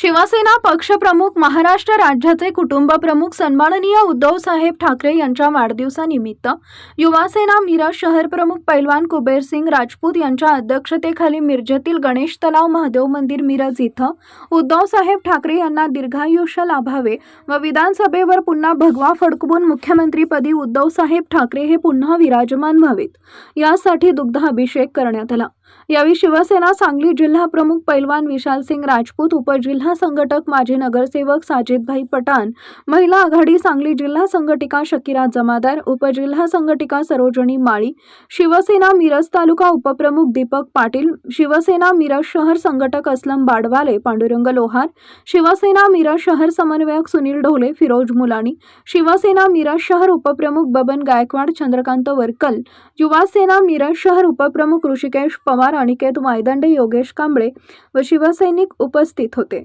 शिवसेना पक्षप्रमुख महाराष्ट्र राज्याचे कुटुंबप्रमुख सन्माननीय उद्धवसाहेब ठाकरे यांच्या वाढदिवसानिमित्त युवासेना मिरज शहर प्रमुख पैलवान कुबेरसिंग राजपूत यांच्या अध्यक्षतेखाली मिरजेतील गणेश तलाव महादेव मंदिर मिरज इथं उद्धवसाहेब ठाकरे यांना दीर्घायुष्य लाभावे व विधानसभेवर पुन्हा भगवा फडकवून मुख्यमंत्रीपदी उद्धवसाहेब ठाकरे हे पुन्हा विराजमान व्हावेत यासाठी दुग्धाभिषेक करण्यात आला। यावेळी शिवसेना सांगली जिल्हा प्रमुख पैलवान विशालसिंग राजपूत, उपजिल्हा संघटक माजी नगरसेवक साजिदभाई पठाण, महिला आघाडी सांगली जिल्हा संघटिका शकीरा जमादार, उपजिल्हा संघटिका सरोजनी माळी, शिवसेना मिरज तालुका उपप्रमुख दीपक पाटील, शिवसेना मिरज शहर संघटक असलम बाडवाले, पांडुरंग लोहार, शिवसेना मिरज शहर समन्वयक सुनील ढोले, फिरोज मुलानी, शिवसेना मिरज शहर उपप्रमुख बबन गायकवाड, चंद्रकांत वरकल, युवासेना मिरज शहर उपप्रमुख ऋषिकेश पवार, अनिकेत वायदंडे, योगेश कांबळे व शिवसैनिक उपस्थित होते।